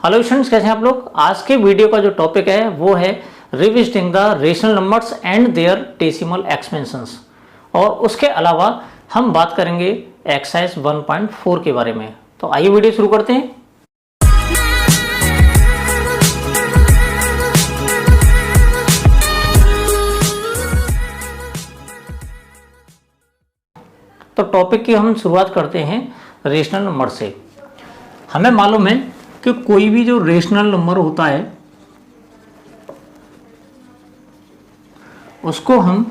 Hello students, कैसे हैं आप लोग। आज के वीडियो का जो टॉपिक है वो है revisiting the rational numbers and their decimal expansions. और उसके अलावा हम बात करेंगे एक्सरसाइज 1.4 के बारे में। तो आइए वीडियो शुरू करते हैं। तो टॉपिक की हम शुरुआत करते हैं रेशनल नंबर से। हमें मालूम है कि कोई भी जो रेशनल नंबर होता है उसको हम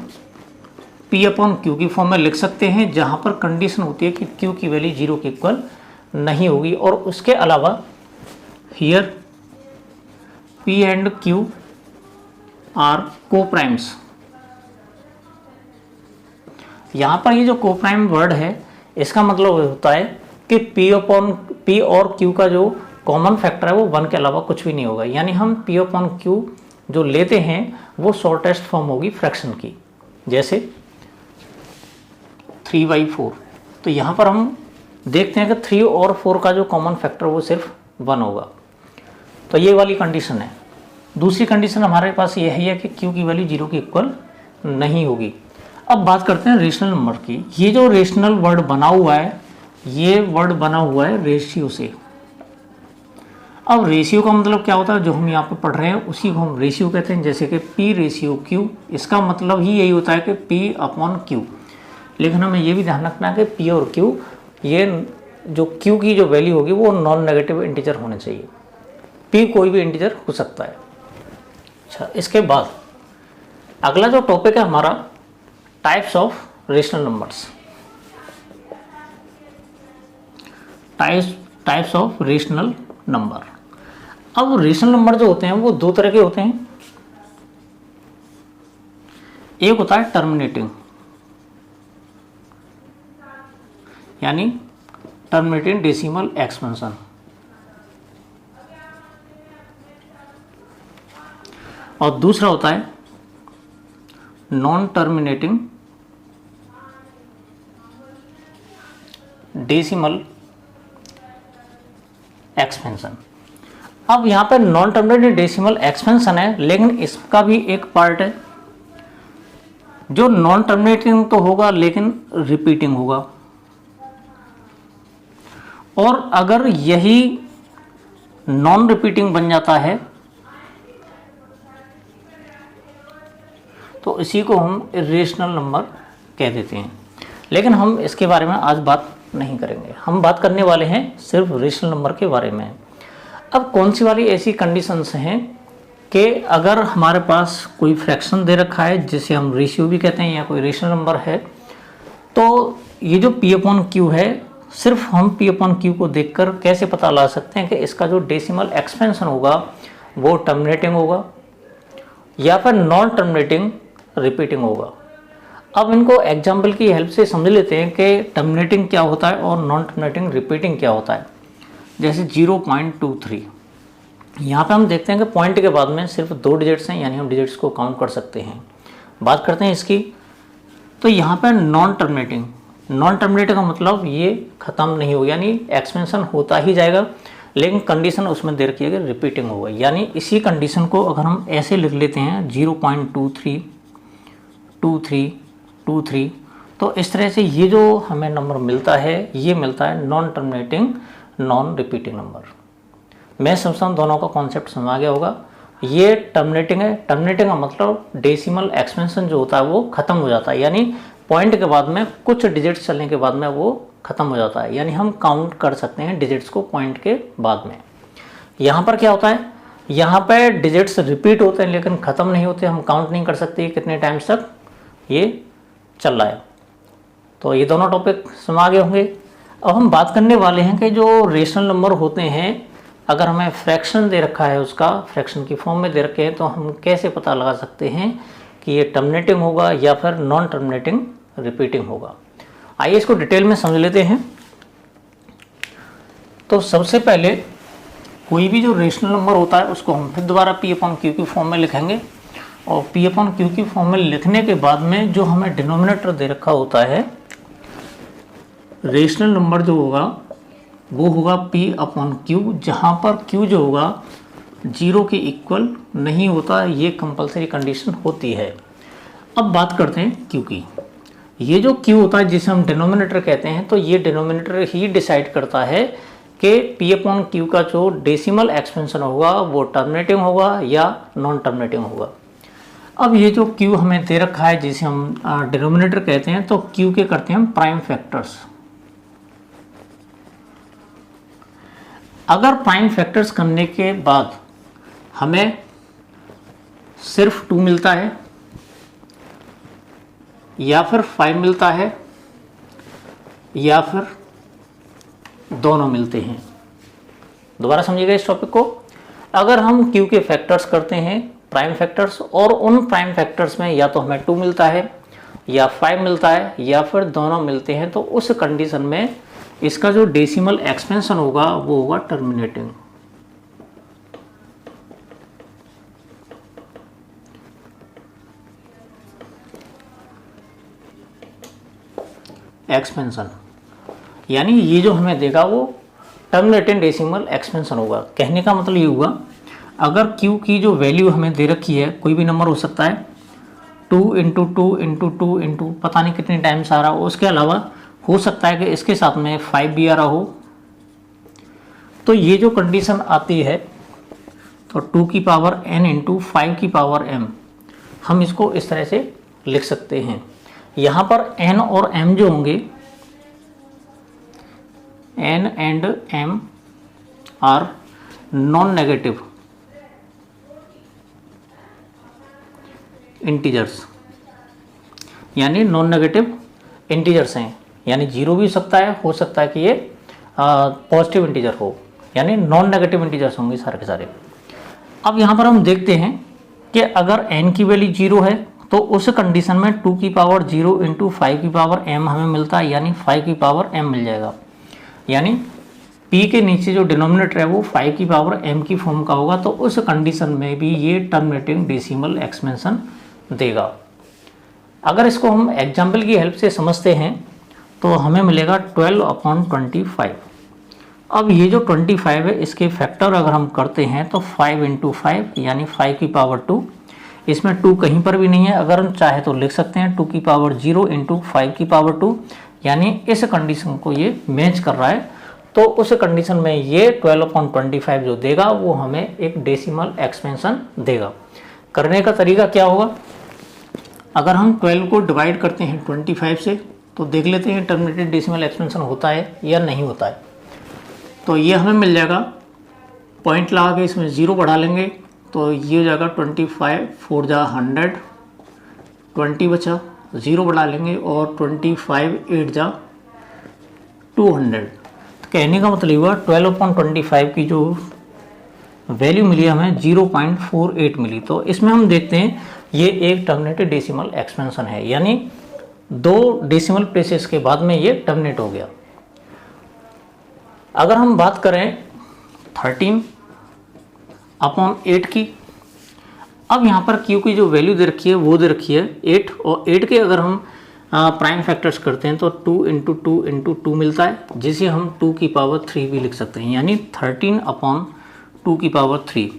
P अपॉन Q की फॉर्म में लिख सकते हैं, जहां पर कंडीशन होती है कि Q की वैल्यू 0 के इक्वल नहीं होगी। और उसके अलावा here P and Q are coprimes. यहां पर ये जो कोप्राइम वर्ड है इसका मतलब होता है कि P और Q का जो कॉमन फैक्टर है वो 1 के अलावा कुछ भी नहीं होगा। यानी हम P अपॉन Q जो लेते हैं वो शॉर्टेस्ट फॉर्म होगी फ्रैक्शन की, जैसे 3/4। तो यहाँ पर हम देखते हैं कि 3 और 4 का जो कॉमन फैक्टर वो सिर्फ 1 होगा। तो ये वाली कंडीशन है। दूसरी कंडीशन हमारे पास ये है कि Q की वैल्यू 0 के इक्वल नहीं होगी। अब बात करते हैं रेशनल नंबर की। ये जो रेशनल वर्ड बना हुआ है, ये वर्ड बना हुआ है रेशियो से। अब रेशियो का मतलब क्या होता है, जो हम यहाँ पे पढ़ रहे हैं उसी को हम रेशियो कहते हैं, जैसे कि P रेशियो Q। इसका मतलब ही यही होता है कि P अपॉन Q। लेकिन हमें ये भी ध्यान रखना है कि P और Q, ये जो Q की जो वैल्यू होगी वो नॉन नेगेटिव इंटीजर होने चाहिए। P कोई भी इंटीजर हो सकता है। अच्छा, इसके बाद अगला जो टॉपिक है हमारा types of rational numbers. Types of rational number. अब रेशनल नंबर जो होते हैं वो दो तरह के होते हैं। एक होता है टर्मिनेटिंग, यानी टर्मिनेटिंग डेसिमल एक्सपेंशन, और दूसरा होता है नॉन टर्मिनेटिंग डेसिमल एक्सपेंशन। अब यहाँ पर नॉन टर्मिनेटिंग डेसिमल एक्सपेंशन है, लेकिन इसका भी एक पार्ट है जो नॉन टर्मिनेटिंग तो होगा लेकिन रिपीटिंग होगा। और अगर यही नॉन रिपीटिंग बन जाता है तो इसी को हम इरेशनल नंबर कह देते हैं। लेकिन हम इसके बारे में आज बात नहीं करेंगे। हम बात करने वाले हैं सिर्फ रेशनल नंबर के बारे में। अब कौन सी वाली ऐसी कंडीशंस हैं कि अगर हमारे पास कोई फ्रैक्शन दे रखा है जिसे हम रेशियो भी कहते हैं या कोई रेशनल नंबर है, तो ये जो P अपॉन Q है, सिर्फ हम P अपॉन Q को देखकर कैसे पता लगा सकते हैं कि इसका जो डेसिमल एक्सपेंशन होगा वो टर्मिनेटिंग होगा या फिर नॉन टर्मिनेटिंग रिपीटिंग होगा। अब इनको एग्जाम्पल की हेल्प से समझ लेते हैं कि टर्मिनेटिंग क्या होता है और नॉन टर्मिनेटिंग रिपीटिंग क्या होता है। जैसे 0.23, यहाँ पे हम देखते हैं कि पॉइंट के बाद में सिर्फ 2 डिजिट्स हैं, यानी हम डिजिट्स को काउंट कर सकते हैं। बात करते हैं इसकी, तो यहाँ पे नॉन टर्मिनेटिंग का मतलब ये ख़त्म नहीं होगा, यानी एक्सपेंशन होता ही जाएगा, लेकिन कंडीशन उसमें दे रखी है कि रिपीटिंग होगा। यानी इसी कंडीशन को अगर हम ऐसे लिख लेते हैं 0.23, 23, तो इस तरह से ये जो हमें नंबर मिलता है ये मिलता है non terminating non repeating number. मैं समझता हूँ दोनों का कॉन्सेप्ट समझ आ गया होगा। ये टर्मिनेटिंग है। टर्मिनेटिंग का मतलब डेसिमल एक्सपेंशन जो होता है वो ख़त्म हो जाता है, यानी पॉइंट के बाद में कुछ डिजिट्स चलने के बाद में वो ख़त्म हो जाता है, यानी हम काउंट कर सकते हैं डिजिट्स को पॉइंट के बाद में। यहाँ पर क्या होता है, यहाँ पे डिजिट्स रिपीट होते हैं लेकिन ख़त्म नहीं होते, हम काउंट नहीं कर सकते कितने टाइम्स तक ये चल रहा है। तो ये दोनों टॉपिक समझ आ गए होंगे। अब हम बात करने वाले हैं कि जो रेशनल नंबर होते हैं, अगर हमें फ्रैक्शन दे रखा है, उसका फ्रैक्शन की फॉर्म में दे रखे हैं, तो हम कैसे पता लगा सकते हैं कि ये टर्मिनेटिंग होगा या फिर नॉन टर्मिनेटिंग रिपीटिंग होगा। आइए इसको डिटेल में समझ लेते हैं। तो सबसे पहले कोई भी जो रेशनल नंबर होता है उसको हम फिर दोबारा P अपॉन Q की फॉर्म में लिखेंगे, और P अपॉन Q की फॉर्म में लिखने के बाद में जो हमें डिनोमिनेटर दे रखा होता है, रेशनल नंबर जो होगा वो होगा P/Q, जहाँ पर Q जो होगा 0 के इक्वल नहीं होता, ये कंपलसरी कंडीशन होती है। अब बात करते हैं Q की। ये जो Q होता है जिसे हम डिनोमिनेटर कहते हैं, तो ये डिनोमिनेटर ही डिसाइड करता है कि P/Q का जो डेसिमल एक्सपेंशन होगा वो टर्मिनेटिंग होगा या नॉन टर्मिनेटिंग होगा। अब ये जो Q हमें दे रखा है जिसे हम डिनोमिनेटर कहते हैं, तो Q के करते हैं हम प्राइम फैक्टर्स। अगर प्राइम फैक्टर्स करने के बाद हमें सिर्फ 2 मिलता है या फिर 5 मिलता है या फिर दोनों मिलते हैं। दोबारा समझिएगा इस टॉपिक को। अगर हम Q के फैक्टर्स करते हैं प्राइम फैक्टर्स, और उन प्राइम फैक्टर्स में या तो हमें 2 मिलता है या 5 मिलता है या फिर दोनों मिलते हैं, तो उस कंडीशन में इसका जो डेसिमल एक्सपेंशन होगा वो होगा टर्मिनेटिंग। एक्सपेंशन यानी ये जो हमें देगा वो टर्मिनेटिंग डेसिमल एक्सपेंशन होगा। कहने का मतलब ये हुआ, अगर Q की जो वैल्यू हमें दे रखी है, कोई भी नंबर हो सकता है, 2 × 2 × 2 × पता नहीं कितने टाइम्स आ रहा हो, उसके अलावा हो सकता है कि इसके साथ में 5 भी आ रहा हो, तो ये जो कंडीशन आती है तो 2 की पावर n × 5 की पावर m, हम इसको इस तरह से लिख सकते हैं। यहाँ पर n और m जो होंगे, n and m are non negative integers, यानी नॉन नेगेटिव इंटीजर्स हैं, यानी 0 भी हो सकता है कि ये पॉजिटिव इंटीजर हो, यानी नॉन नेगेटिव इंटीजर्स होंगे सारे के सारे। अब यहाँ पर हम देखते हैं कि अगर n की वैल्यू 0 है तो उस कंडीशन में 2 की पावर 0 × 5 की पावर m हमें मिलता है, यानी 5 की पावर m मिल जाएगा। यानी P के नीचे जो डिनोमिनेटर है वो 5 की पावर m की फॉर्म का होगा, तो उस कंडीशन में भी ये टर्मिनेटिंग डेसिमल एक्सपेंशन देगा। अगर इसको हम एग्जाम्पल की हेल्प से समझते हैं तो हमें मिलेगा 12/25। अब ये जो 25 है इसके फैक्टर अगर हम करते हैं तो 5 × 5 यानी 5 की पावर 2, इसमें 2 कहीं पर भी नहीं है, अगर हम चाहे तो लिख सकते हैं 2 की पावर 0 × 5 की पावर 2, यानी इस कंडीशन को ये मैच कर रहा है। तो उस कंडीशन में ये 12/25 जो देगा वो हमें एक डेसिमल एक्सपेंशन देगा। करने का तरीका क्या होगा, अगर हम 12 को डिवाइड करते हैं 25 से तो देख लेते हैं टर्मिनेटेड डेसिमल एक्सपेंशन होता है या नहीं होता है। तो ये हमें मिल जाएगा, पॉइंट लगा के इसमें 0 बढ़ा लेंगे तो ये हो जाएगा 25 4 जा 100, 20 बचा, 0 बढ़ा लेंगे और 25 8 जा 200। कहने का मतलब हुआ 12/25 की जो वैल्यू मिली हमें 0.48 मिली। तो इसमें हम देखते हैं ये एक टर्मिनेटेड डेसिमल एक्सपेंशन है, यानी 2 डेसिमल प्लेसेस के बाद में ये टर्मिनेट हो गया। अगर हम बात करें 13/8 की, अब यहाँ पर Q की जो वैल्यू दे रखी है वो दे रखी है 8, और 8 के अगर हम प्राइम फैक्टर्स करते हैं तो 2 × 2 × 2 मिलता है, जिसे हम 2 की पावर 3 भी लिख सकते हैं, यानी 13/2 की पावर 3।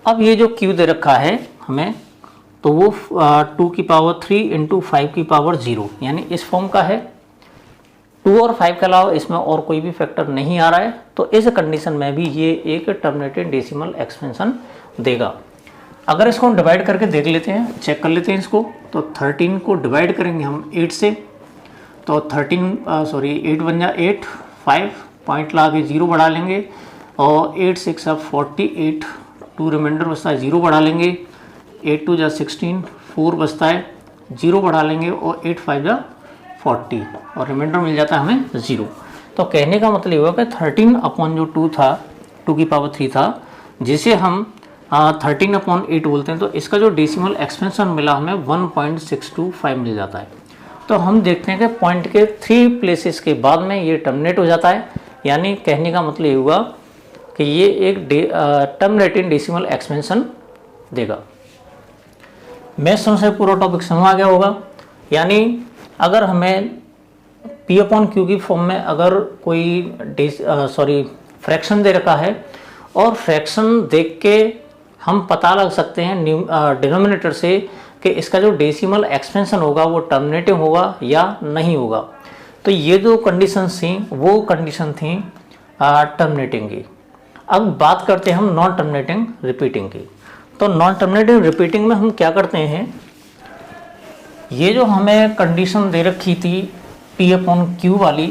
अब ये जो Q दे रखा है हमें, तो वो 2 की पावर 3 × 5 की पावर 0, यानी इस फॉर्म का है। 2 और 5 के अलावा इसमें और कोई भी फैक्टर नहीं आ रहा है, तो इस कंडीशन में भी ये एक टर्मिनेटेड डेसिमल एक्सपेंशन देगा। अगर इसको हम डिवाइड करके देख लेते हैं, चेक कर लेते हैं इसको, तो 13 को डिवाइड करेंगे हम 8 से, तो 8 बन जा 8, 5 पॉइंट ला के 0 बढ़ा लेंगे और 8 6 48, 2 रिमाइंडर बचता है, 0 बढ़ा लेंगे, 8 2 जा 16, 4 बचता है, 0 बढ़ा लेंगे और 8 5 जा 40 और रिमाइंडर मिल जाता है हमें 0। तो कहने का मतलब हुआ कि 13/2 था, 2 की पावर 3 था, जिसे हम 13/8 बोलते हैं, तो इसका जो डेसिमल एक्सपेंशन मिला हमें 1.625 मिल जाता है। तो हम देखते हैं कि पॉइंट के 3 प्लेसेस के बाद में ये टर्मिनेट हो जाता है, यानी कहने का मतलब ये हुआ कि ये एक टर्मिनेटिंग डेसिमल एक्सपेंशन देगा। मैं समझ से पूरा टॉपिक समझ आ गया होगा। यानी अगर हमें पी अपॉन क्यू की फॉर्म में अगर कोई फ्रैक्शन दे रखा है और फ्रैक्शन देख के हम पता लग सकते हैं डिनोमिनेटर से कि इसका जो डेसिमल एक्सपेंशन होगा वो टर्मिनेटिंग होगा या नहीं होगा। तो ये जो कंडीशंस थी वो कंडीशन थी टर्मिनेटिंग की। अब बात करते हैं हम नॉन टर्मिनेटिंग रिपीटिंग की। तो नॉन टर्मिनेटिंग रिपीटिंग में हम क्या करते हैं, ये जो हमें कंडीशन दे रखी थी पी अपॉन क्यू वाली,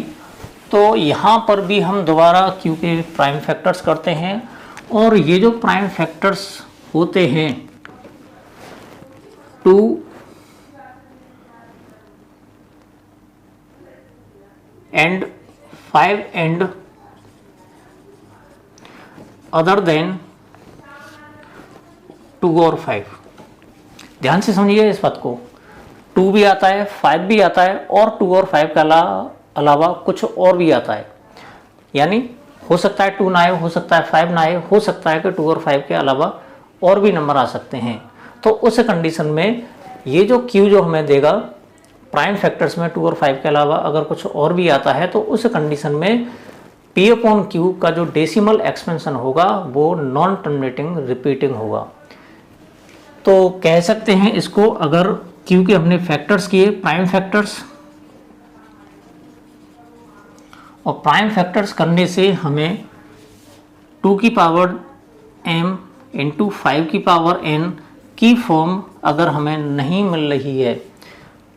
तो यहाँ पर भी हम दोबारा क्यू के प्राइम फैक्टर्स करते हैं और ये जो प्राइम फैक्टर्स होते हैं 2 and 5 and अदर देन 2 और 5। ध्यान से समझिए इस बात को, 2 भी आता है, 5 भी आता है और 2 और 5 के अलावा कुछ और भी आता है। यानी हो सकता है 2 ना आए, हो सकता है 5 ना आए, हो सकता है कि 2 और 5 के अलावा और भी नंबर आ सकते हैं। तो उस कंडीशन में ये जो Q जो हमें देगा प्राइम फैक्टर्स में 2 और 5 के अलावा अगर कुछ और भी आता है, तो उस कंडीशन में P अपॉन Q का जो डेसिमल एक्सपेंशन होगा वो नॉन टर्मिनेटिंग रिपीटिंग होगा। तो कह सकते हैं इसको, अगर Q के हमने फैक्टर्स किए प्राइम फैक्टर्स, और प्राइम फैक्टर्स करने से हमें 2 की पावर m इंटू 5 की पावर n की फॉर्म अगर हमें नहीं मिल रही है,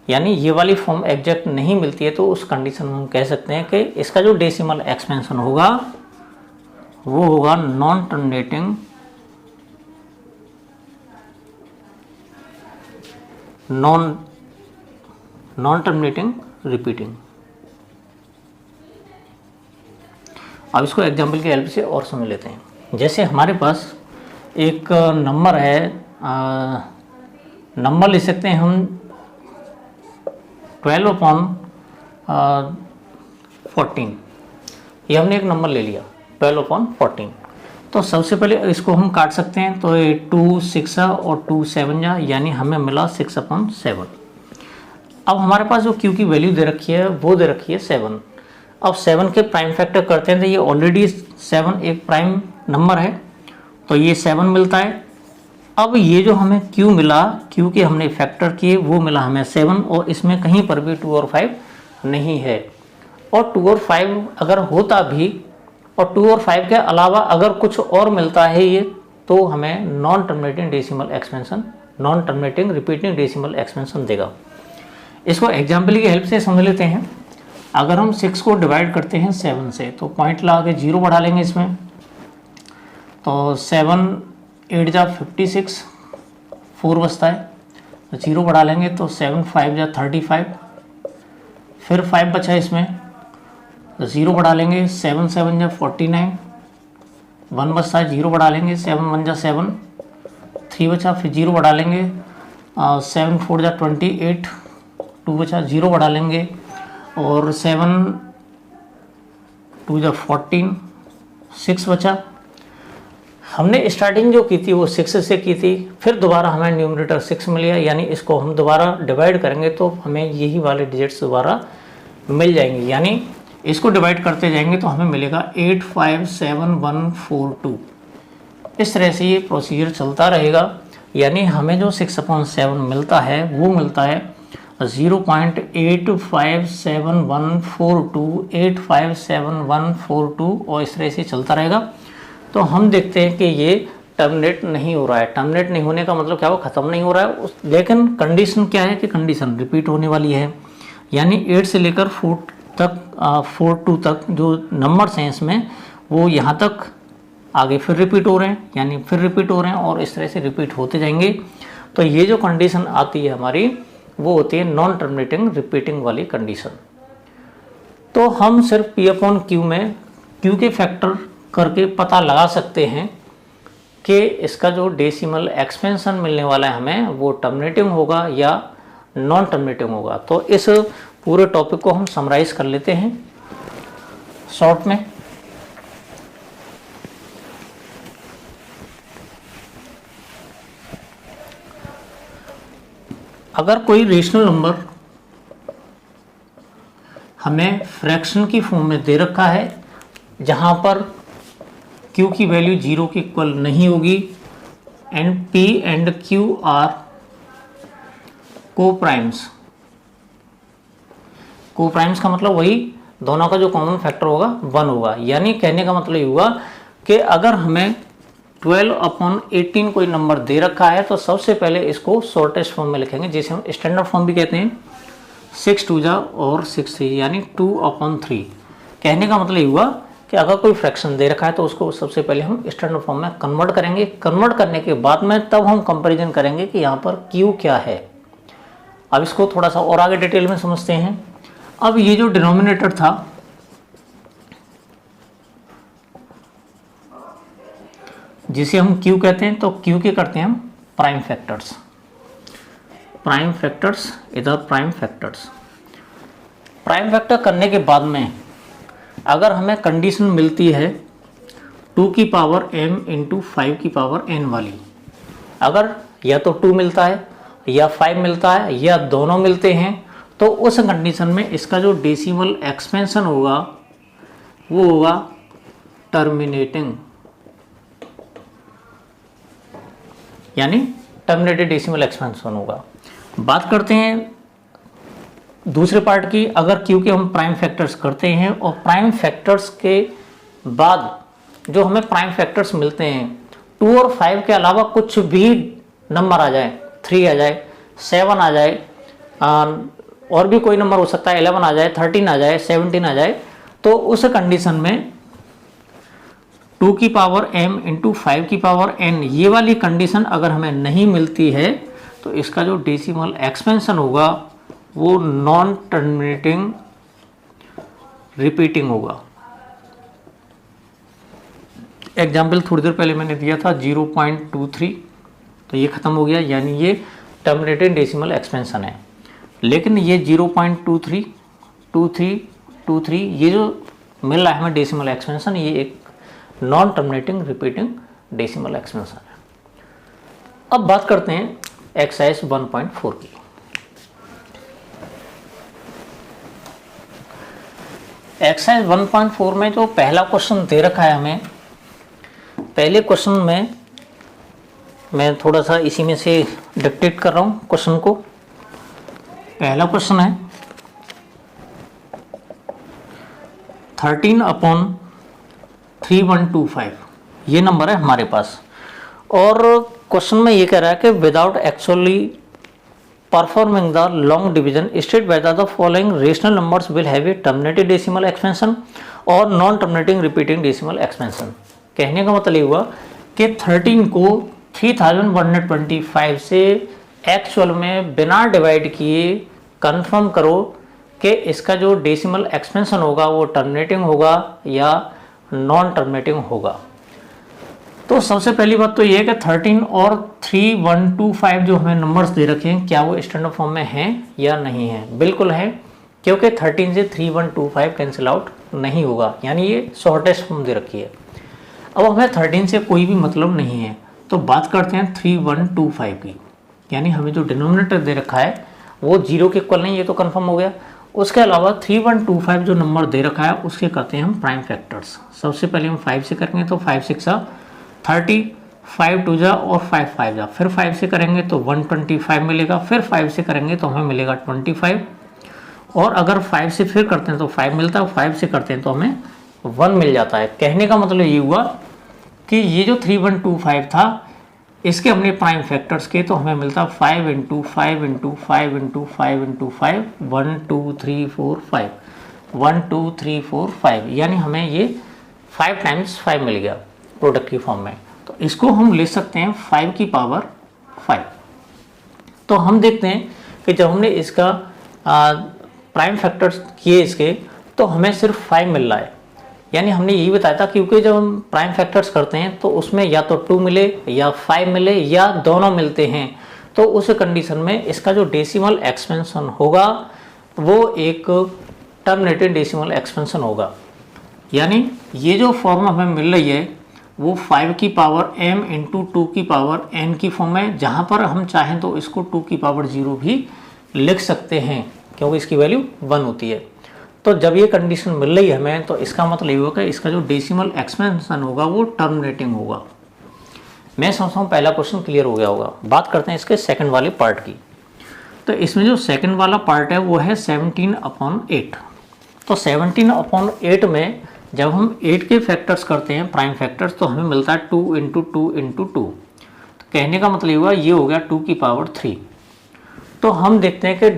यानी ये वाली फॉर्म एग्जैक्ट नहीं मिलती है, तो उस कंडीशन में हम कह सकते हैं कि इसका जो डेसिमल एक्सपेंशन होगा वो होगा non terminating non terminating repeating. अब इसको एग्जाम्पल की हेल्प से और समझ लेते हैं। जैसे हमारे पास एक नंबर है, नंबर ले सकते हैं हम 12 अपॉन 14। ये हमने एक नंबर ले लिया 12 अपॉन 14। तो सबसे पहले इसको हम काट सकते हैं, तो ये 2 6 और 2 7 यानी हमें मिला 6 अपॉन 7। अब हमारे पास जो Q की वैल्यू दे रखी है वो दे रखी है 7। अब 7 के प्राइम फैक्टर करते हैं तो ये ऑलरेडी 7 एक प्राइम नंबर है, तो ये 7 मिलता है। अब ये जो हमें Q मिला, Q के हमने फैक्टर किए, वो मिला हमें 7 और इसमें कहीं पर भी 2 और 5 नहीं है। और 2 और 5 अगर होता भी और 2 और 5 के अलावा अगर कुछ और मिलता है ये, तो हमें non terminating decimal expansion, non terminating repeating decimal expansion देगा। इसको एग्जाम्पल की हेल्प से समझ लेते हैं। अगर हम 6 को डिवाइड करते हैं 7 से, तो पॉइंट लगा के 0 बढ़ा लेंगे इसमें, तो 7 8 जा 56, 4 बचता है, तो 0 बढ़ा लेंगे तो 7 5 जा 35, फिर 5 बचा इसमें, तो 0 बढ़ा लेंगे, 7 7 जा 49, 1 बचता है, 0 बढ़ा लेंगे, 7 1 जा 7, 3 बचा, फिर 0 बढ़ा लेंगे, 7 4 जा 28, 2 बचा, 0 बढ़ा लेंगे, और 7 2 जा 14, 6 बचा। हमने स्टार्टिंग जो की थी वो 6 से की थी, फिर दोबारा हमें न्यूमरेटर 6 मिल गया, यानी इसको हम दोबारा डिवाइड करेंगे तो हमें यही वाले डिजिट्स दोबारा मिल जाएंगे। यानी इसको डिवाइड करते जाएंगे तो हमें मिलेगा 8 5 7 1 4 2। इस तरह से ये प्रोसीजर चलता रहेगा। यानी हमें जो 6/7 मिलता है वो मिलता है 0.857142, 857142 और इस तरह से चलता रहेगा। तो हम देखते हैं कि ये टर्मिनेट नहीं हो रहा है। टर्मिनेट नहीं होने का मतलब क्या, वो ख़त्म नहीं हो रहा है, लेकिन कंडीशन क्या है कि कंडीशन रिपीट होने वाली है। यानी 8 से लेकर 42 तक जो नंबर्स हैं इसमें, वो यहाँ तक आगे फिर रिपीट हो रहे हैं, यानी फिर रिपीट हो रहे हैं और इस तरह से रिपीट होते जाएंगे। तो ये जो कंडीशन आती है हमारी, वो होती है नॉन टर्मिनेटिंग रिपीटिंग वाली कंडीशन। तो हम सिर्फ P अपॉन Q में Q के फैक्टर करके पता लगा सकते हैं कि इसका जो डेसिमल एक्सपेंशन मिलने वाला है हमें, वो टर्मिनेटिंग होगा या नॉन टर्मिनेटिंग होगा। तो इस पूरे टॉपिक को हम समराइज कर लेते हैं शॉर्ट में। अगर कोई रेशनल नंबर हमें फ्रैक्शन की फॉर्म में दे रखा है जहाँ पर Q की वैल्यू 0 के इक्वल नहीं होगी and P and Q are coprimes. Coprimes का मतलब वही दोनों का जो कॉमन फैक्टर होगा 1 होगा। यानी कहने का मतलब ये हुआ कि अगर हमें 12/18 कोई नंबर दे रखा है तो सबसे पहले इसको शॉर्टेस्ट फॉर्म में लिखेंगे, जिसे हम स्टैंडर्ड फॉर्म भी कहते हैं। 6 2 जा और 6 3 यानी 2/3। कहने का मतलब ये हुआ कि अगर कोई फ्रैक्शन दे रखा है तो उसको सबसे पहले हम स्टैंडर्ड फॉर्म में कन्वर्ट करेंगे। कन्वर्ट करने के बाद में तब हम कंपैरिजन करेंगे कि यहाँ पर Q क्या है। अब इसको थोड़ा सा और आगे डिटेल में समझते हैं। अब ये जो डिनोमिनेटर था, जिसे हम Q कहते हैं, तो Q के करते हैं हम प्राइम फैक्टर्स। प्राइम फैक्टर्स, इधर प्राइम फैक्टर्स। प्राइम फैक्टर करने के बाद में अगर हमें कंडीशन मिलती है 2 की पावर m इंटू 5 की पावर n वाली, अगर या तो 2 मिलता है या 5 मिलता है या दोनों मिलते हैं, तो उस कंडीशन में इसका जो डेसिमल एक्सपेंशन होगा वो होगा टर्मिनेटिंग, यानी टर्मिनेटेड डेसिमल एक्सपेंशन होगा। बात करते हैं दूसरे पार्ट की। अगर Q के हम प्राइम फैक्टर्स करते हैं और प्राइम फैक्टर्स के बाद जो हमें प्राइम फैक्टर्स मिलते हैं 2 और 5 के अलावा कुछ भी नंबर आ जाए, 3 आ जाए, 7 आ जाए, और भी कोई नंबर हो सकता है, 11 आ जाए, 13 आ जाए, 17 आ जाए, तो उस कंडीशन में 2 की पावर m इंटू 5 की पावर n, ये वाली कंडीशन अगर हमें नहीं मिलती है तो इसका जो डेसिमल एक्सपेंशन होगा वो नॉन टर्मिनेटिंग रिपीटिंग होगा। एग्जाम्पल थोड़ी देर पहले मैंने दिया था 0.23, तो ये खत्म हो गया, यानी ये टर्मिनेटिंग डेसिमल एक्सपेंशन है। लेकिन ये 0.23 23 23 ये जो मिल रहा है हमें डेसिमल एक्सपेंशन, ये एक non terminating repeating decimal expansion है। अब बात करते हैं एक्सरसाइज 1.4 की। एक्सरसाइज 1.4 में जो पहला क्वेश्चन दे रखा है हमें, पहले क्वेश्चन में मैं थोड़ा सा इसी में से डिक्टेट कर रहा हूँ क्वेश्चन को। पहला क्वेश्चन है 13/3125, ये नंबर है हमारे पास, और क्वेश्चन में ये कह रहा है कि without actually performing the long division state whether the following rational numbers will have a terminated decimal expansion और non terminating repeating decimal expansion. कहने का मतलब ये हुआ कि 13 को 3125 से एक्चुअल में बिना डिवाइड किए कंफर्म करो कि इसका जो डेसिमल एक्सपेंशन होगा वो टर्मिनेटिंग होगा या नॉन टर्मिनेटिंग होगा। तो सबसे पहली बात तो ये है कि 13 और 3125 जो हमें नंबर्स दे रखे हैं, क्या वो स्टैंडर्ड फॉर्म में हैं या नहीं है? बिल्कुल है, क्योंकि 13 से 3125 कैंसिल आउट नहीं होगा, यानी ये शॉर्टेस्ट फॉर्म दे रखी है। अब हमें 13 से कोई भी मतलब नहीं है, तो बात करते हैं 3125 की, यानी हमें जो डिनोमिनेटर दे रखा है वो 0 के इक्वल नहीं, ये तो कंफर्म हो गया। उसके अलावा 3125 जो नंबर दे रखा है उसके कहते हैं हम प्राइम फैक्टर्स। सबसे पहले हम 5 से करेंगे तो 5 6 30, 5 2 जा और 5 5 जा, फिर 5 से करेंगे तो 125 मिलेगा, फिर 5 से करेंगे तो हमें मिलेगा 25, और अगर 5 से फिर करते हैं तो 5 मिलता है, 5 से करते हैं तो हमें 1 मिल जाता है। कहने का मतलब ये हुआ कि ये जो 3125 था इसके हमने प्राइम फैक्टर्स के, तो हमें मिलता 5 इंटू 5 इंटू 5 इंटू 5 इंटू 5, 1 2 3 4 5, 1 2 3 4 5, यानी हमें ये 5 टाइम्स 5 मिल गया प्रोडक्ट की फॉर्म में। तो इसको हम ले सकते हैं 5 की पावर 5। तो हम देखते हैं कि जब हमने इसका प्राइम फैक्टर्स किए इसके, तो हमें सिर्फ 5 मिल रहा है, यानी हमने यही बताया था क्योंकि जब हम प्राइम फैक्टर्स करते हैं तो उसमें या तो 2 मिले या 5 मिले या दोनों मिलते हैं, तो उस कंडीशन में इसका जो डेसिमल एक्सपेंशन होगा वो एक टर्मिनेटेड डेसिमल एक्सपेंशन होगा। यानी ये जो फॉर्म हमें मिल रही है वो 5 की पावर m इंटू 2 की पावर n की फॉर्म है, जहाँ पर हम चाहें तो इसको 2 की पावर 0 भी लिख सकते हैं क्योंकि इसकी वैल्यू 1 होती है। तो जब ये कंडीशन मिल रही है हमें, तो इसका मतलब ये होगा कि इसका जो डेसिमल एक्सपेंशन होगा वो टर्मिनेटिंग होगा। मैं समझता हूँ पहला क्वेश्चन क्लियर हो गया होगा। बात करते हैं इसके सेकंड वाले पार्ट की। तो इसमें जो सेकंड वाला पार्ट है वो है 17/8। तो 17/8 में जब हम 8 के फैक्टर्स करते हैं, प्राइम फैक्टर्स, तो हमें मिलता है 2 × 2 × 2। तो कहने का मतलब हुआ ये हो गया 2⁻3। तो हम देखते हैं कि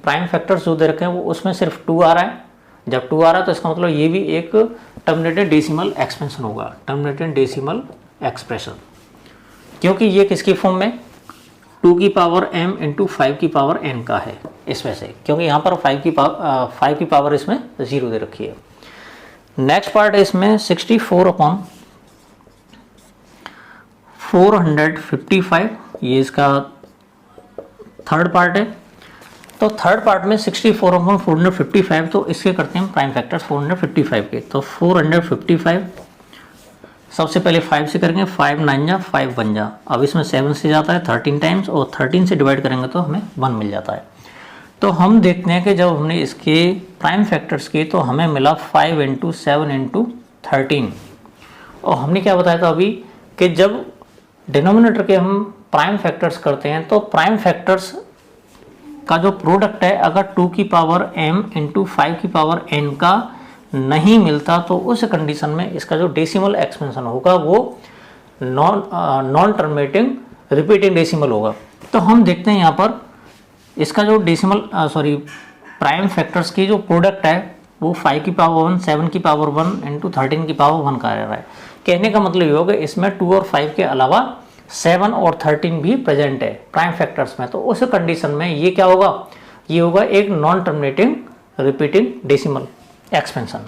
प्राइम फैक्टर्स जो दे रखे हैं वो उसमें सिर्फ 2 आ रहा है। जब 2 आ रहा है तो इसका मतलब ये भी एक टर्मिनेटेड डेसिमल एक्सपेंशन होगा, टर्मिनेटेड डेसिमल एक्सप्रेशन, क्योंकि ये किसकी फॉर्म में 2m × 5n का है इसमें से, क्योंकि यहाँ पर 5 की पावर इसमें 0 दे रखी है। नेक्स्ट पार्ट है इसमें 64/455, ये इसका थर्ड पार्ट है। तो थर्ड पार्ट में 64/455, तो इसके करते हैं प्राइम फैक्टर्स 455 के। तो 455 सबसे पहले 5 से करेंगे, 5 9 जा 5 बन जा। अब इसमें 7 से जाता है 13 टाइम्स, और 13 से डिवाइड करेंगे तो हमें 1 मिल जाता है। तो हम देखते हैं कि जब हमने इसके प्राइम फैक्टर्स किए तो हमें मिला 5 × 7 × 13। और हमने क्या बताया था अभी कि जब डिनोमिनेटर के हम प्राइम फैक्टर्स करते हैं तो प्राइम फैक्टर्स का जो प्रोडक्ट है अगर 2m × 5n का नहीं मिलता तो उस कंडीशन में इसका जो डेसिमल एक्सपेंशन होगा वो नॉन टर्मिनेटिंग रिपीटिंग डेसिमल होगा। तो हम देखते हैं यहाँ पर इसका जो प्राइम फैक्टर्स की जो प्रोडक्ट है वो 5⁻1 7⁻1 × 13⁻1 का आ रहा है। कहने का मतलब ये होगा इसमें 2 और 5 के अलावा 7 और 13 भी प्रेजेंट है प्राइम फैक्टर्स में। तो उस कंडीशन में ये क्या होगा, ये होगा एक non terminating repeating decimal expansion.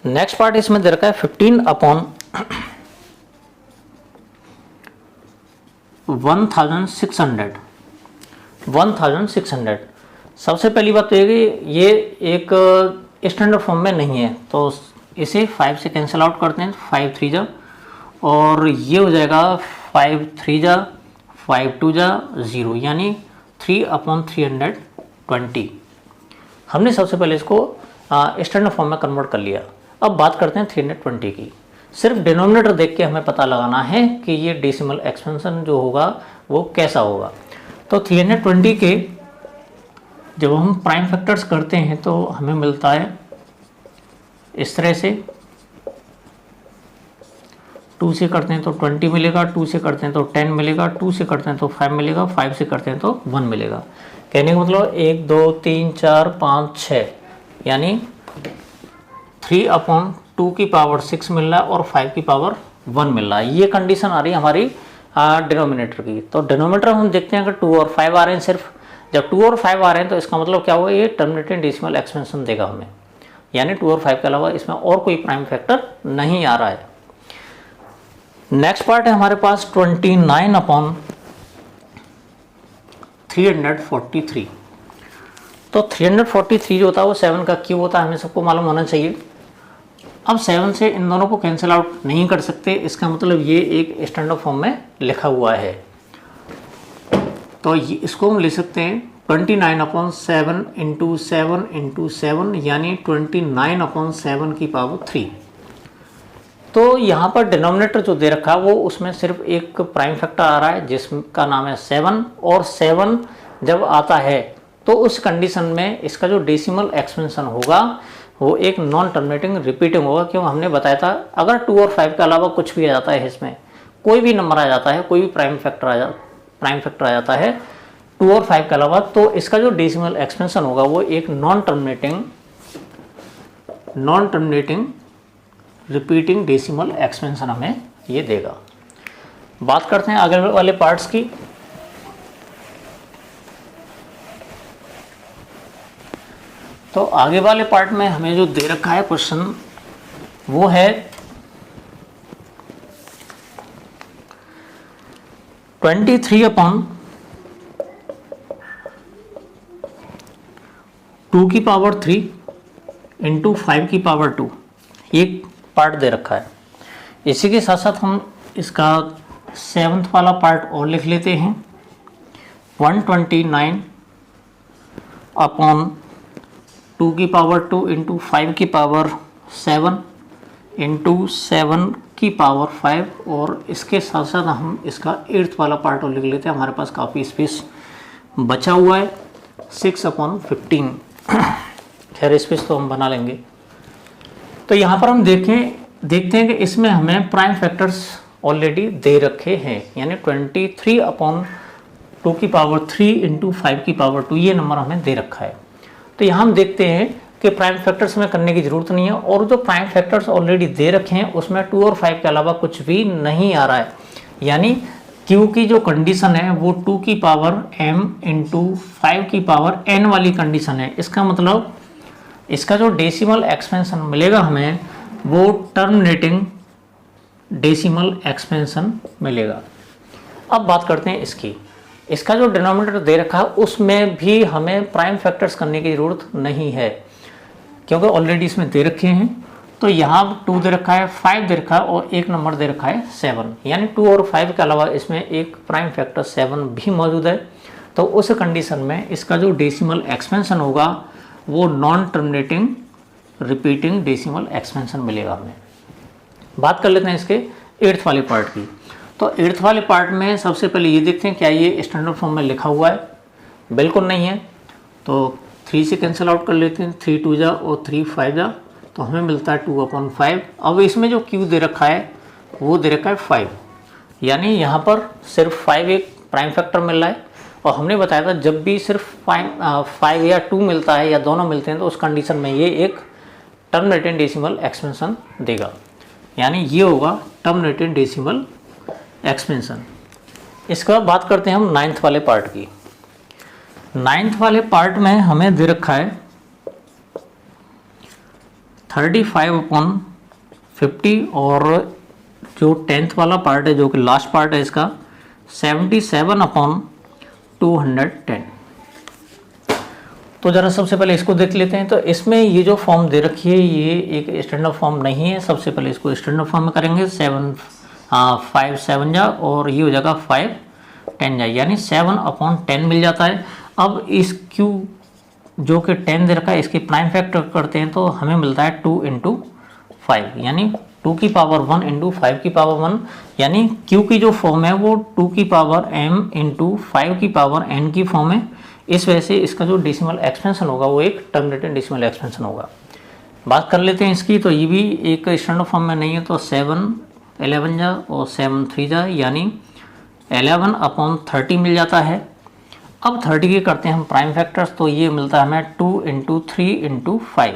Next part इसमें दे रखा है 15/1600। सबसे पहली बात तो ये एक स्टैंडर्ड फॉर्म में नहीं है, तो इसे 5 से कैंसिल आउट करते हैं, 5 3 जा, और ये हो जाएगा 5 3 जा 5 2 जा 0, यानी 3/320। हमने सबसे पहले इसको स्टैंडर्ड फॉर्म में कन्वर्ट कर लिया। अब बात करते हैं 320 की। सिर्फ डिनोमिनेटर देख के हमें पता लगाना है कि ये डेसिमल एक्सपेंशन जो होगा वो कैसा होगा। तो 320 के जब हम प्राइम फैक्टर्स करते हैं तो हमें मिलता है इस तरह से, 2 से करते हैं तो 20 मिलेगा, 2 से करते हैं तो 10 मिलेगा, 2 से करते हैं तो 5 मिलेगा, 5 से करते हैं तो 1 मिलेगा। कहने का मतलब 1 2 3 4 5 6, यानी 3/2⁻6 मिल रहा है और 5⁻1 मिल रहा है। ये कंडीशन आ रही है हमारी डिनोमिनेटर की। तो डिनोमिनेटर हम देखते हैं अगर 2 और 5 आ रहे हैं, सिर्फ जब 2 और 5 आ रहे हैं तो इसका मतलब क्या होगा, ये टर्मिनेटेड डेसिमल एक्सपेंशन देगा हमें, यानी 2 और 5 के अलावा इसमें और कोई प्राइम फैक्टर नहीं आ रहा है। नेक्स्ट पार्ट है हमारे पास 29/343। तो 343 जो होता है वो 7 का क्यूब होता है, हमें सबको मालूम होना चाहिए। अब 7 से इन दोनों को कैंसिल आउट नहीं कर सकते, इसका मतलब ये एक स्टैंडर्ड फॉर्म में लिखा हुआ है। तो इसको हम ले सकते हैं 29/7 × 7 × 7, यानी 29/7⁻3। तो यहाँ पर डिनोमिनेटर जो दे रखा है वो उसमें सिर्फ एक प्राइम फैक्टर आ रहा है जिसका नाम है 7, और 7 जब आता है तो उस कंडीशन में इसका जो डेसिमल एक्सपेंशन होगा वो एक नॉन टर्मिनेटिंग रिपीटिंग होगा। क्यों, हमने बताया था अगर 2 और 5 के अलावा कुछ भी आ जाता है, इसमें कोई भी नंबर आ जाता है, कोई भी प्राइम फैक्टर आ जाता है 2 और 5 के अलावा, तो इसका जो डेसिमल एक्सपेंशन होगा वो एक non terminating repeating decimal expansion हमें ये देगा। बात करते हैं आगे वाले पार्ट्स की। तो आगे वाले पार्ट में हमें जो दे रखा है क्वेश्चन वो है 23/2⁵ × 5⁵2, एक पार्ट दे रखा है। इसी के साथ साथ हम इसका 7th वाला पार्ट और लिख लेते हैं, 129/3 2 की पावर 2 इंटू 5 की पावर 7 इंटू 7 की पावर 5, और इसके साथ साथ हम इसका 8th वाला पार्ट और लिख लेते हैं, हमारे पास काफ़ी स्पेस बचा हुआ है, 6/15। खैर स्पेस तो हम बना लेंगे। तो यहाँ पर हम देखते हैं कि इसमें हमें प्राइम फैक्टर्स ऑलरेडी दे रखे हैं, यानी 23/2 की पावर 3 इंटू 5 की पावर 2 ये नंबर हमें दे रखा है। तो यहाँ हम देखते हैं कि प्राइम फैक्टर्स में करने की ज़रूरत नहीं है, और जो प्राइम फैक्टर्स ऑलरेडी दे रखे हैं उसमें 2 और 5 के अलावा कुछ भी नहीं आ रहा है, यानी Q की जो कंडीशन है वो 2 की पावर m इंटू 5 की पावर n वाली कंडीशन है। इसका मतलब इसका जो डेसिमल एक्सपेंशन मिलेगा हमें वो टर्मिनेटिंग डेसिमल एक्सपेंशन मिलेगा। अब बात करते हैं इसका जो डिनोमिनेटर दे रखा है उसमें भी हमें प्राइम फैक्टर्स करने की ज़रूरत नहीं है, क्योंकि ऑलरेडी इसमें दे रखे हैं। तो यहाँ 2 दे रखा है, 5 दे रखा है और एक नंबर दे रखा है 7, यानी 2 और 5 के अलावा इसमें एक प्राइम फैक्टर 7 भी मौजूद है। तो उस कंडीशन में इसका जो डेसिमल एक्सपेंशन होगा वो non terminating repeating decimal expansion मिलेगा हमें। बात कर लेते हैं इसके 8th वाले पार्ट की। तो 8th वाले पार्ट में सबसे पहले ये देखते हैं क्या ये स्टैंडर्ड फॉर्म में लिखा हुआ है, बिल्कुल नहीं है। तो 3 से कैंसिल आउट कर लेते हैं, 3 2 जा और 3 5 जा, तो हमें मिलता है 2/5। अब इसमें जो Q दे रखा है वो दे रखा है 5, यानी यहाँ पर सिर्फ 5 एक प्राइम फैक्टर मिल रहा है, और हमने बताया था जब भी सिर्फ 5 या 2 मिलता है या दोनों मिलते हैं तो उस कंडीशन में ये एक टर्मिनेटिंग डेसिमल एक्सपेंशन देगा, यानी ये होगा टर्मिनेटिंग डेसिमल एक्सपेंशन। इसके बाद बात करते हैं हम 9th वाले पार्ट की। 9th वाले पार्ट में हमें दे रखा है 35/50, और जो 10th वाला पार्ट है जो कि लास्ट पार्ट है इसका 77/210। तो ज़रा सबसे पहले इसको देख लेते हैं। तो इसमें ये जो फॉर्म दे रखी है ये एक स्टैंडर्ड फॉर्म नहीं है। सबसे पहले इसको स्टैंडर्ड फॉर्म में करेंगे, 5 7 जा और ये हो जाएगा 5 10 जा, यानी 7/10 मिल जाता है। अब इस Q जो कि 10 दे रखा है इसके प्राइम फैक्टर करते हैं तो हमें मिलता है 2 इंटू 5, यानी 2 की पावर 1 इंटू 5 की पावर 1, यानी Q की जो फॉर्म है वो 2 की पावर m इंटू 5 की पावर n की फॉर्म है। इस वजह से इसका जो डेसिमल एक्सपेंशन होगा वो एक टर्मिनेटिंग डेसिमल एक्सपेंशन होगा। बात कर लेते हैं इसकी। तो ये भी एक स्टैंडर्ड फॉर्म में नहीं है, तो 7 11 जा और 7 3 जा, यानी 11/30 मिल जाता है। अब 30 के करते हैं हम प्राइम फैक्टर्स, तो ये मिलता है हमें 2 इंटू 3 इंटू 5,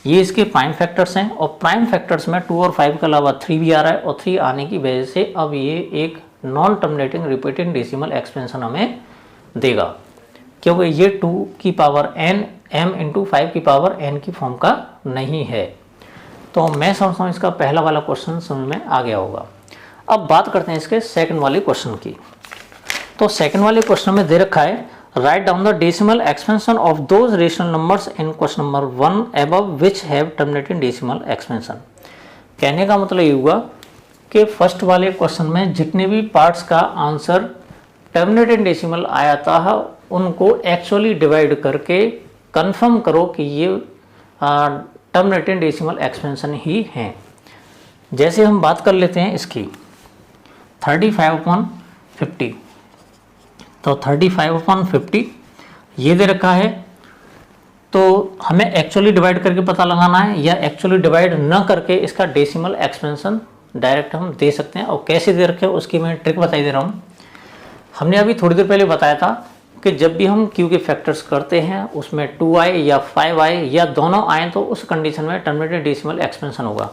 ये इसके प्राइम फैक्टर्स हैं। और प्राइम फैक्टर्स में 2 और 5 के अलावा 3 भी आ रहा है, और 3 आने की वजह से अब ये एक non terminating repeating decimal expansion हमें देगा, क्योंकि ये 2 की पावर n m इंटू 5 की पावर n की फॉर्म का नहीं है। तो मैं समझता हूँ इसका पहला वाला क्वेश्चन समझ में आ गया होगा। अब बात करते हैं इसके सेकंड वाले क्वेश्चन की। तो सेकंड वाले क्वेश्चन में दे रखा है write down the decimal expansion of those rational numbers in question number 1 above which have terminating decimal expansion. कहने का मतलब ये हुआ कि फर्स्ट वाले क्वेश्चन में जितने भी पार्ट्स का आंसर टर्मिनेटिंग डेसिमल आया था उनको एक्चुअली डिवाइड करके कंफर्म करो कि ये टर्मिनेटिंग डेसिमल एक्सपेंशन ही हैं। जैसे हम बात कर लेते हैं इसकी 35/50, तो 35/50 ये दे रखा है, तो हमें एक्चुअली डिवाइड करके पता लगाना है या एक्चुअली डिवाइड न करके इसका डेसिमल एक्सपेंशन डायरेक्ट हम दे सकते हैं। और कैसे दे रखे उसकी मैं ट्रिक बताई दे रहा हूँ। हमने अभी थोड़ी देर पहले बताया था कि जब भी हम Q के फैक्टर्स करते हैं उसमें 2 आए या 5 आए या दोनों आए तो उस कंडीशन में टर्मिनेटिंग डेसिमल एक्सपेंशन होगा।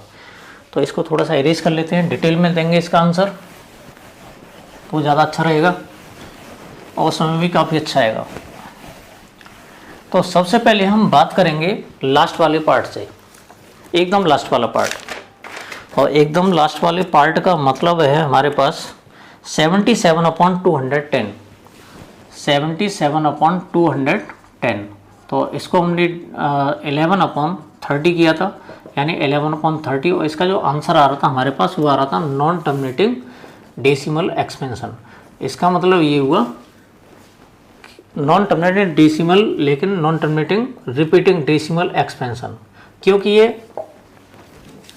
तो इसको थोड़ा सा इरेज कर लेते हैं, डिटेल में देंगे इसका आंसर तो ज़्यादा अच्छा रहेगा और समय भी काफ़ी अच्छा आएगा। तो सबसे पहले हम बात करेंगे लास्ट वाले पार्ट से, एकदम लास्ट वाला पार्ट। और एकदम लास्ट वाले पार्ट का मतलब है हमारे पास 77/210, 77/210। तो इसको हमने 11/30 किया था, यानी 11/30, और इसका जो आंसर आ रहा था हमारे पास वो आ रहा था नॉन टर्मिनेटिंग डेसिमल एक्सपेंशन। इसका मतलब ये हुआ नॉन टर्मिनेटिंग डेसिमल लेकिन non terminating repeating decimal expansion, क्योंकि ये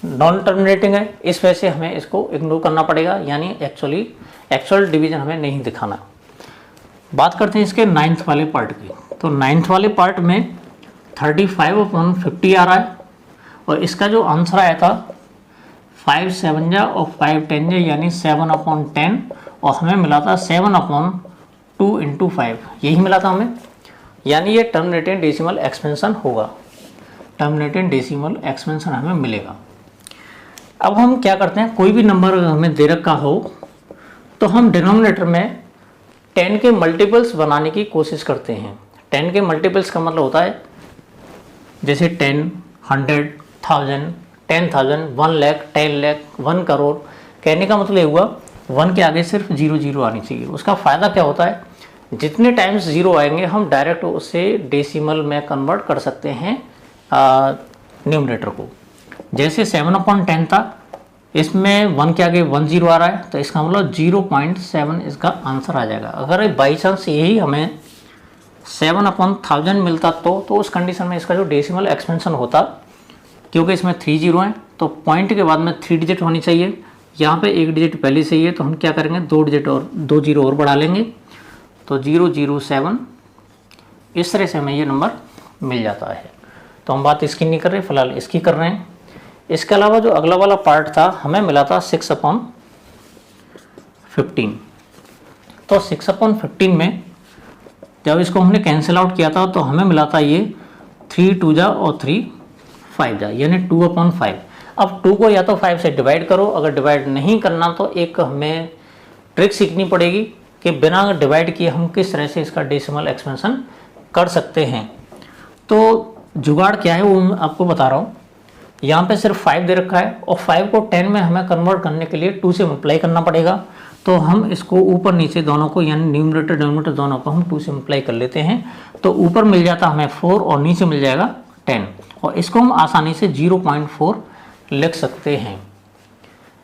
नॉन टर्मिनेटिंग है इस वजह से हमें इसको इग्नोर करना पड़ेगा, यानी एक्चुअल डिवीजन हमें नहीं दिखाना। बात करते हैं इसके 9th वाले पार्ट की। तो 9th वाले पार्ट में 35/50 आ रहा है और इसका जो आंसर आया था 5 7 जा और 5 10 जा यानी 7/10 और हमें मिला था 7/2 × 5, यही मिला था हमें, यानी ये टर्मिनेटिंग डेसिमल एक्सपेंशन होगा, टर्मिनेटिंग डेसिमल एक्सपेंशन हमें मिलेगा। अब हम क्या करते हैं, कोई भी नंबर हमें दे रखा हो तो हम डिनोमिनेटर में 10 के मल्टीपल्स बनाने की कोशिश करते हैं। 10 के मल्टीपल्स का मतलब होता है जैसे 10, 100, 1000, 10,000, 1 लाख, 10 लाख, 1 करोड़। कहने का मतलब ये हुआ 1 के आगे सिर्फ 0 0 आनी चाहिए। उसका फ़ायदा क्या होता है, जितने टाइम्स 0 आएंगे हम डायरेक्ट उसे डेसिमल में कन्वर्ट कर सकते हैं न्यूमरेटर को। जैसे 7/10 था, इसमें 1 के आगे 1 0 आ रहा है तो इसका मतलब 0.7 इसका आंसर आ जाएगा। अगर बाई चांस यही हमें 7/1000 मिलता तो उस कंडीशन में इसका जो डेसिमल एक्सपेंशन होता, क्योंकि इसमें 3 0 हैं तो पॉइंट के बाद में 3 डिजिट होनी चाहिए, यहाँ पे 1 डिजिट पहले से ही है तो हम क्या करेंगे 2 डिजिट और 2 0 और बढ़ा लेंगे तो 007, इस तरह से हमें ये नंबर मिल जाता है। तो हम बात इसकी नहीं कर रहे, फिलहाल इसकी कर रहे हैं। इसके अलावा जो अगला वाला पार्ट था हमें मिला था 6/15। तो 6/15 में जब इसको हमने कैंसिल आउट किया था तो हमें मिला था ये 3 2 जा और 3 5 जा यानी 2/5। अब 2 को या तो 5 से डिवाइड करो, अगर डिवाइड नहीं करना तो एक हमें ट्रिक सीखनी पड़ेगी कि बिना डिवाइड किए हम किस तरह से इसका डेसिमल एक्सपेंशन कर सकते हैं। तो जुगाड़ क्या है वो मैं आपको बता रहा हूँ। यहाँ पे सिर्फ 5 दे रखा है और 5 को 10 में हमें कन्वर्ट करने के लिए 2 से मल्टीप्लाई करना पड़ेगा। तो हम इसको ऊपर नीचे दोनों को यानी न्यूमरेटर डिनोमिनेटर दोनों को हम 2 से मल्टीप्लाई कर लेते हैं। तो ऊपर मिल जाता हमें 4 और नीचे मिल जाएगा 10 और इसको हम आसानी से 0.4 लिख सकते हैं।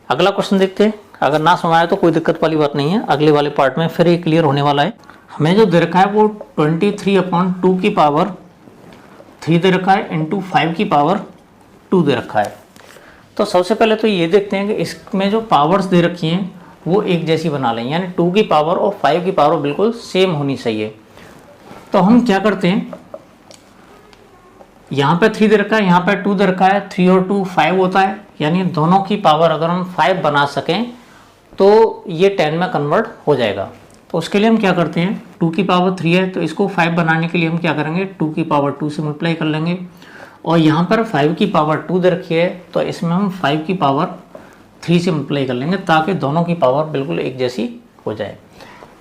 अगला क्वेश्चन देखते हैं, अगर ना समझ आए तो कोई दिक्कत वाली बात नहीं है, अगले वाले पार्ट में फिर ये क्लियर होने वाला है। हमें जो दे रखा है वो 23/2 की पावर 3 दे रखा है इंटू 5 की पावर 2 दे रखा है। तो सबसे पहले तो ये देखते हैं कि इसमें जो पावर्स दे रखी हैं वो एक जैसी बना लें, यानी 2 की पावर और 5 की पावर बिल्कुल सेम होनी चाहिए। तो हम क्या करते हैं, यहाँ पे 3 दे रखा है, यहाँ पे 2 दे रखा है, 3 और 2 5 होता है, यानी दोनों की पावर अगर हम 5 बना सकें तो ये 10 में कन्वर्ट हो जाएगा। तो उसके लिए हम क्या करते हैं, 2 की पावर 3 है तो इसको 5 बनाने के लिए हम क्या करेंगे 2 की पावर 2 से मल्टीप्लाई कर लेंगे और यहाँ पर 5 की पावर 2 दे रखी है तो इसमें हम 5 की पावर 3 से मल्टीप्लाई कर लेंगे ताकि दोनों की पावर बिल्कुल एक जैसी हो जाए।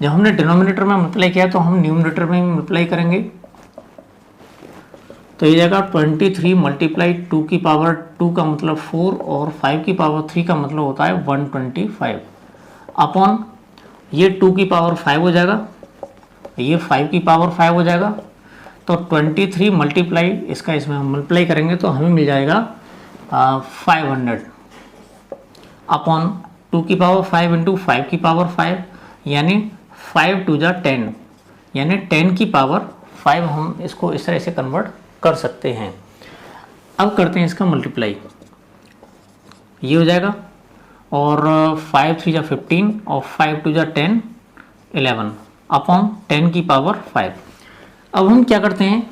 जब हमने डिनोमिनेटर में मल्टीप्लाई किया तो हम न्यूमरेटर में भी मल्टीप्लाई करेंगे। तो ये जाएगा 23 मल्टीप्लाई 2 की पावर 2 का मतलब 4 और 5 की पावर 3 का मतलब होता है 125 अपॉन ये 2 की पावर 5 हो जाएगा, ये 5 की पावर 5 हो जाएगा। तो 23 मल्टीप्लाई इसका इसमें हम मल्टीप्लाई करेंगे तो हमें मिल जाएगा 500 अपॉन 2 की पावर 5 इंटू 5 की पावर 5 यानी 5 2 जा 10 यानी 10 की पावर 5 हम इसको इस तरह से कन्वर्ट कर सकते हैं। अब करते हैं इसका मल्टीप्लाई, ये हो जाएगा और 5 3 जा 15 और 5 2 जा 10 11 अपॉन 10 की पावर 5। अब हम क्या करते हैं,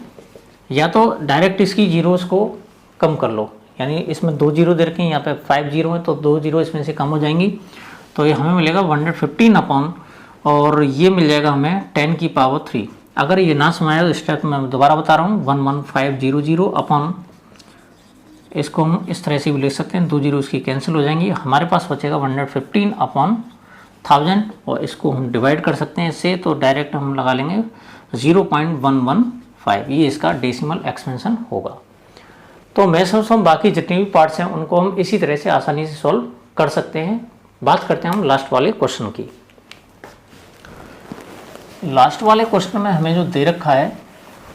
या तो डायरेक्ट इसकी जीरोस को कम कर लो, यानी इसमें 2 जीरो दे रखे हैं, यहाँ पे 5 जीरो है तो 2 जीरो इसमें से कम हो जाएंगी तो ये हमें मिलेगा 115 अपॉन और ये मिल जाएगा हमें 10 की पावर 3। अगर ये ना समझ आए तो स्टेप मैं दोबारा बता रहा हूँ 11500 अपॉन इसको हम इस तरह से भी लिख सकते हैं, 2 जीरो इसकी कैंसिल हो जाएंगी, हमारे पास बचेगा 115 अपॉन 1000 और इसको हम डिवाइड कर सकते हैं इससे, तो डायरेक्ट हम लगा लेंगे 0.115, ये इसका डेसिमल एक्सपेंशन होगा। तो मैं समझता हूँ बाकी जितने भी पार्ट्स हैं उनको हम इसी तरह से आसानी से सॉल्व कर सकते हैं। बात करते हैं हम लास्ट वाले क्वेश्चन की। लास्ट वाले क्वेश्चन में हमें जो दे रखा है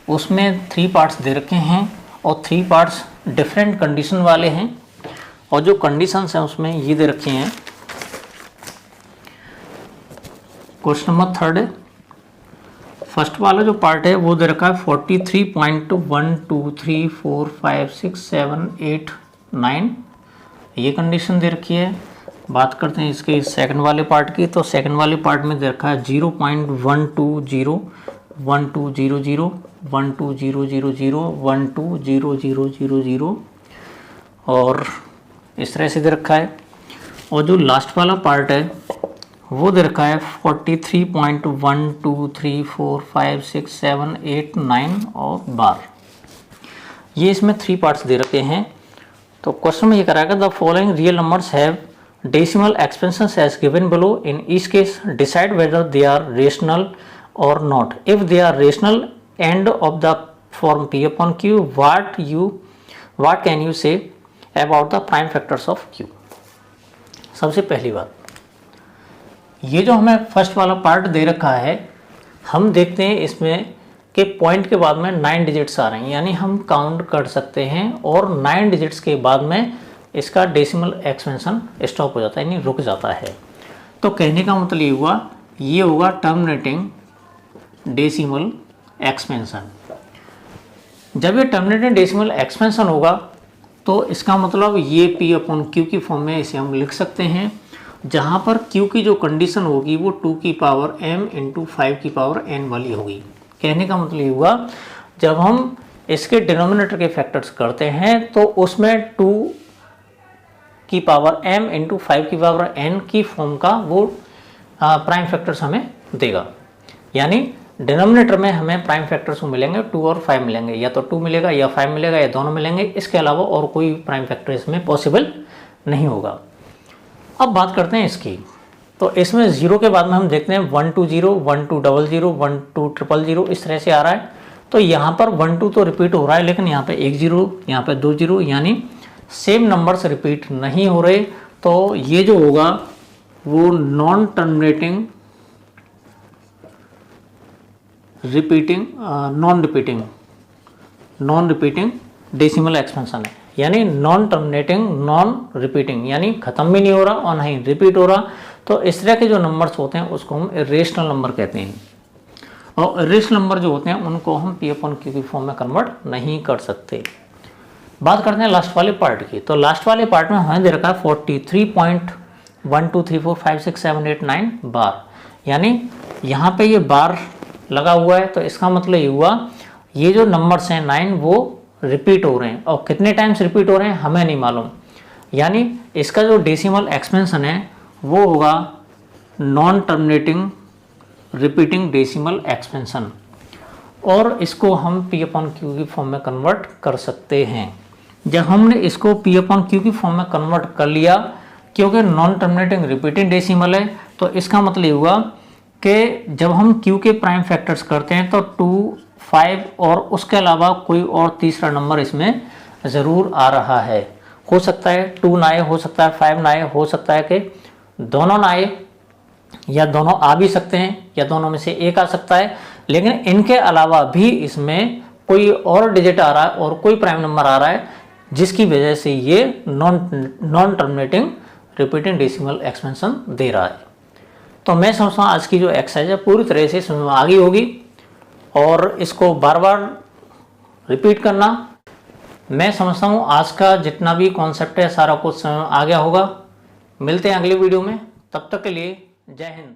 उसमें 3 पार्ट्स दे रखे हैं और 3 पार्ट्स डिफरेंट कंडीशन वाले हैं और जो कंडीशंस हैं उसमें ये दे रखी हैं। क्वेश्चन नंबर 3 फर्स्ट वाला जो पार्ट है वो दे रखा है 43.123456789, ये कंडीशन दे रखी है। बात करते हैं इसके सेकंड वाले पार्ट की, तो सेकंड वाले पार्ट में दे रखा है 0.120 1200 12000 12000 और इस तरह से दे रखा है। और जो लास्ट वाला पार्ट है वो दे रखा है 43.123456789 और बार, ये इसमें 3 पार्ट्स दे रखे हैं। तो क्वेश्चन में ये कराएगा the following real numbers have decimal expansions as given below, in each case decide whether they are rational और not. If they are rational and of the form P upon Q, what can you say about the prime factors of Q। सबसे पहली बात, ये जो हमें first वाला part दे रखा है, हम देखते हैं इसमें कि पॉइंट के बाद में 9 डिजिट्स आ रहे हैं, यानी हम काउंट कर सकते हैं और 9 डिजिट्स के बाद में इसका डेसिमल एक्सपेंशन स्टॉप हो जाता है, यानी रुक जाता है। तो कहने का मतलब ये हुआ, ये होगा टर्मिनेटिंग डेसिमल एक्सपेंशन। जब ये टर्मिनेटिंग डेसिमल एक्सपेंशन होगा तो इसका मतलब ये P अपॉन Q की फॉर्म में इसे हम लिख सकते हैं, जहाँ पर Q की जो कंडीशन होगी वो 2 की पावर m इंटू 5 की पावर n वाली होगी। कहने का मतलब ये हुआ, जब हम इसके डिनोमिनेटर के फैक्टर्स करते हैं तो उसमें 2 की पावर m इंटू 5 की पावर n की फॉर्म का वो प्राइम फैक्टर्स हमें देगा। यानी डिनोमिनेटर में हमें प्राइम फैक्टर्स मिलेंगे 2 और 5 मिलेंगे, या तो 2 मिलेगा या 5 मिलेगा या दोनों मिलेंगे, इसके अलावा और कोई प्राइम फैक्टर इसमें पॉसिबल नहीं होगा। अब बात करते हैं इसकी, तो इसमें 0 के बाद में हम देखते हैं 120 1200 12000 इस तरह से आ रहा है। तो यहाँ पर 12 तो रिपीट हो रहा है, लेकिन यहाँ पे 1 0, यहाँ पे 2 0, यानी सेम नंबर्स रिपीट नहीं हो रहे। तो ये जो होगा वो non terminating non repeating decimal expansion है, यानी नॉन टर्मिनेटिंग नॉन रिपीटिंग, यानी खत्म भी नहीं हो रहा और नहीं रिपीट हो रहा। तो इस तरह के जो नंबर्स होते हैं उसको हम इरेशनल नंबर कहते हैं, और इरेशनल नंबर जो होते हैं उनको हम P अपॉन Q की फॉर्म में कन्वर्ट नहीं कर सकते। बात करते हैं लास्ट वाले पार्ट की, तो लास्ट वाले पार्ट में हमें दे रखा है 43.123456789 बार, यानी यहाँ पे ये बार लगा हुआ है। तो इसका मतलब ये हुआ, ये जो नंबर्स हैं 9 वो रिपीट हो रहे हैं, और कितने टाइम्स रिपीट हो रहे हैं हमें नहीं मालूम। यानी इसका जो डेसिमल एक्सपेंशन है वो होगा non terminating repeating decimal expansion, और इसको हम P अपॉन Q की फॉर्म में कन्वर्ट कर सकते हैं। जब हमने इसको P अपॉन Q की फॉर्म में कन्वर्ट कर लिया, क्योंकि नॉन टर्मिनेटिंग रिपीटिंग डेसिमल है, तो इसका मतलब ये हुआ कि जब हम Q के प्राइम फैक्टर्स करते हैं तो 2, 5 और उसके अलावा कोई और तीसरा नंबर इसमें ज़रूर आ रहा है। हो सकता है 2 ना आए, हो सकता है 5 ना आए, हो सकता है कि दोनों ना आए, या दोनों आ भी सकते हैं, या दोनों में से एक आ सकता है। लेकिन इनके अलावा भी इसमें कोई और डिजिट आ रहा है और कोई प्राइम नंबर आ रहा है, जिसकी वजह से ये non terminating repeating decimal expansion दे रहा है। तो मैं समझता हूँ आज की जो एक्सरसाइज है पूरी तरह से समझ में आ गई होगी, और इसको बार बार रिपीट करना। मैं समझता हूँ आज का जितना भी कॉन्सेप्ट है सारा कुछ समझ में आ गया होगा। मिलते हैं अगले वीडियो में, तब तक के लिए जय हिंद।